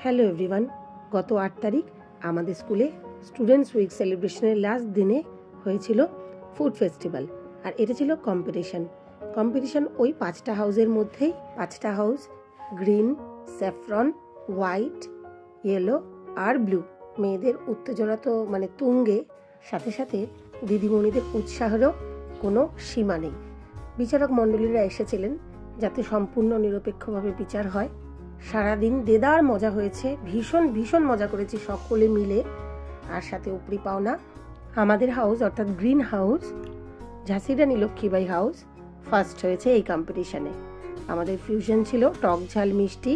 Hello everyone, গত 8 তারিখ আমাদের স্কুলে স্টুডেন্টস উইক সেলিব্রেশনের লাস্ট দিনে হয়েছিল ফুড ফেস্টিভ্যাল। আর এটা ছিল কম্পিটিশন ওই 5টা হাউসের মধ্যেই। 5টা house green, saffron, white, yellow আর ব্লু। মেয়েদের উত্তেজনা তো তুঙ্গে, সাথে সাথে দিদিমণিদের উৎসাহেরও কোনো সীমা নেই। বিচারক মণ্ডলীরা এসেছিলেন যাতে সম্পূর্ণ নিরপেক্ষভাবে বিচার হয়। সারাদিন দেদার মজা হয়েছে, ভীষণ মজা করেছি সকলে মিলে। আর সাথে উপরি পাওনা আমাদের হাউস অর্থাৎ গ্রিন হাউস, ঝাঁসি রানী লক্ষ্মীবাই হাউস ফার্স্ট হয়েছে এই কম্পিটিশনে। আমাদের ফিউশন ছিল টক ঝাল মিষ্টি।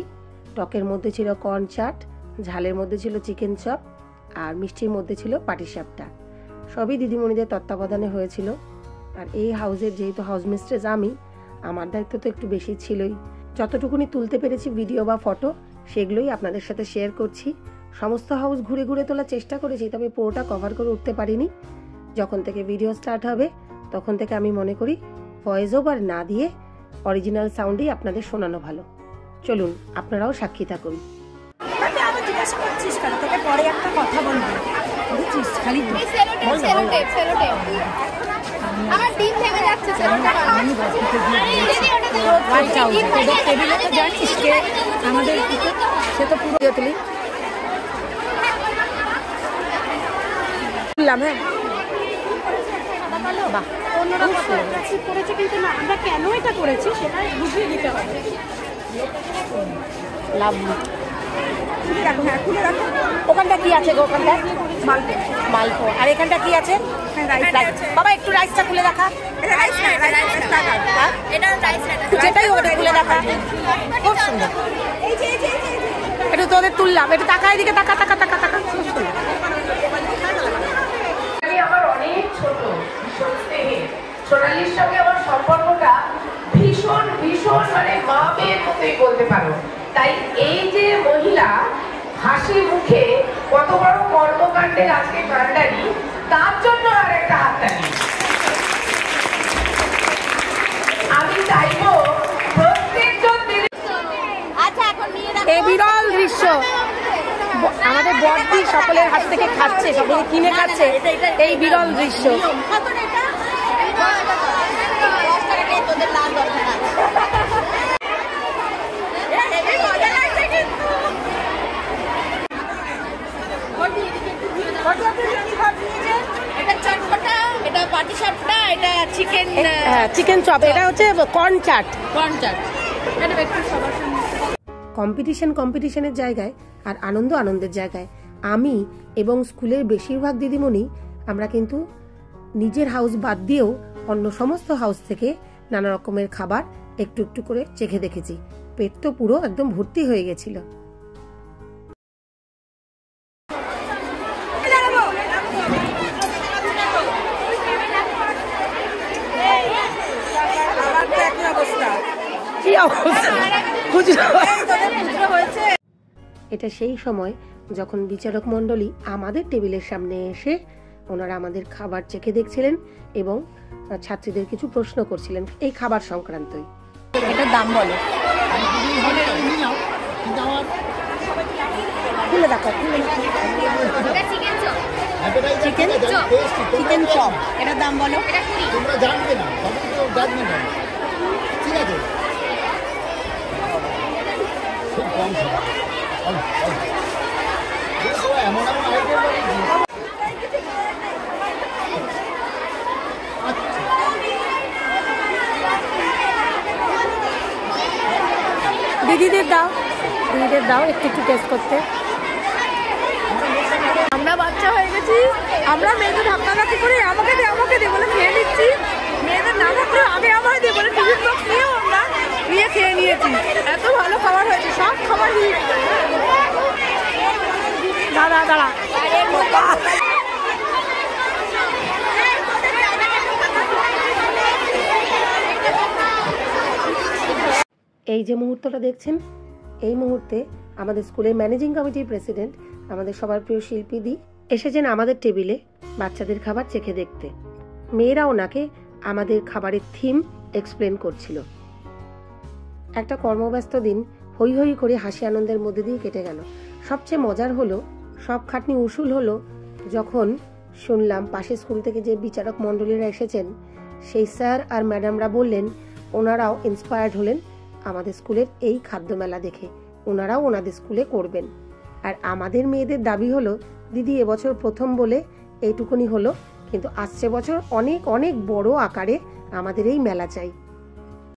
টকের মধ্যে ছিল কর্ন চাট, ঝালের মধ্যে ছিল চিকেন চপ, আর মিষ্টির মধ্যে ছিল পাটিসাপটা। সবই দিদিমণিদের তত্ত্বাবধানে হয়েছিল। আর এই হাউসের যেহেতু হাউস মিস্ট্রেস আমি, আমার দায়িত্ব তো একটু বেশি ছিলই। যতটুকুনি তুলতে পেরেছি ভিডিও বা ফটো, সেগুলোই আপনাদের সাথে শেয়ার করছি। সমস্ত হাউস ঘুরে ঘুরে তোলার চেষ্টা করেছি, তবে পুরোটা কভার করে উঠতে পারিনি। যখন থেকে ভিডিও স্টার্ট হবে তখন থেকে আমি মনে করি ভয়েস ওভার না দিয়ে অরিজিনাল সাউন্ডেই আপনাদের শোনানো ভালো। চলুন আপনারাও সাক্ষী থাকুন। পরে একটা কথা বলবো, খালি আমার ডিম ভেঙে যাচ্ছে। টেবিলে তো জানিস কে আমাদের, সে তো পুরো তুলি বললাম। হ্যাঁ, অন্যরা করেছে, কিন্তু না, আমরা কেন এটা করেছি সেটা বুঝিয়ে দিতে হবে। লাভ ওখানটা কি আছে গো? ওখানটা মালপো। আর এখানটা কি আছে বাবা? একটু রাইসটা খুলে দেখা। যেটাই ওটা খুলে দেখা, খুব সুন্দর। একটু তোদের তুললাম, একটু টাকা এদিকে টাকা টাকা টাকা টাকা। আমার অনেক ছোট, ভীষণ স্নেহের। সোনালির সঙ্গে আমার সম্পর্কটা ভীষণ মা মেয়ের মতোই বলতে পারো। তাই এই যে মহিলা হাসি মুখে কত বড় কর্মকাণ্ডের আজকে কাণ্ডারি, তার জন্য আর একটা হাততালি। আমি চাইবো প্রত্যেকজন এই বিরল দৃশ্য আমাদের বড়দি সকলের হাত থেকে খাচ্ছে, সকলে কিনে খাচ্ছে, এই বিরল দৃশ্য। চিকেন চপ, এটা হচ্ছে কর্ন চাট। কম্পিটিশনের জায়গায় আর আনন্দের জায়গায় আমি এবং স্কুলের বেশিরভাগ দিদিমণি আমরা কিন্তু নিজের হাউস বাদ দিয়েও অন্য সমস্ত হাউস থেকে নানা রকমের খাবার একটু একটু করে চেখে দেখেছি। পেট তো পুরো একদম ভর্তি হয়ে গেছিল। এটা সেই সময় যখন বিচারক মণ্ডলী আমাদের টেবিলের সামনে এসে ওনারা আমাদের খাবার চেখে দেখছিলেন এবং ছাত্রীদের কিছু প্রশ্ন করছিলেন এই খাবার সংক্রান্তই। এটার দাম বলো। খুলে দেখো, চিকেন চপ, এটার দাম বলো। তোমরা জানবে না, জানবে না, ঠিক আছে? খুব কম এমন দিদিদের দাও একটু একটু টেস্ট করতে। আমরা বাচ্চা হয়ে গেছি, আমরা মেয়েদের ধাক্কাধাক্কি করে আমাকে দে বলে খেয়ে নিচ্ছি। মেয়েদের না থাকলে আগে আমায় দে বলে টিফিন বক্স নিয়েও আমরা নিয়ে খেয়ে নিয়েছি। এত ভালো খাবার হয়েছে, সব খাবার দাঁড়া এই যে মুহূর্তটা দেখছেন, এই মুহূর্তে আমাদের স্কুলের ম্যানেজিং কমিটির প্রেসিডেন্ট, আমাদের সবার প্রিয় শিল্পী দি এসেছেন আমাদের টেবিলে বাচ্চাদের খাবার চেখে দেখতে। মেয়েরা ওনাকে আমাদের খাবারের থিম এক্সপ্লেন করছিল। একটা কর্মব্যস্ত দিন হই হই করে হাসি আনন্দের মধ্যে দিয়ে কেটে গেল। সবচেয়ে মজার হলো, সব খাটনি উসুল হলো যখন শুনলাম পাশের স্কুল থেকে যে বিচারক মণ্ডলীরা এসেছেন, সেই স্যার আর ম্যাডামরা বললেন ওনারাও ইন্সপায়ার্ড হলেন আমাদের স্কুলের এই খাদ্য মেলা দেখে, ওনারাও ওনাদের স্কুলে করবেন। আর আমাদের মেয়েদের দাবি হলো, দিদি এবছর প্রথম বলে এইটুকুনি হলো, কিন্তু আসছে বছর অনেক অনেক বড় আকারে আমাদের এই মেলা চাই।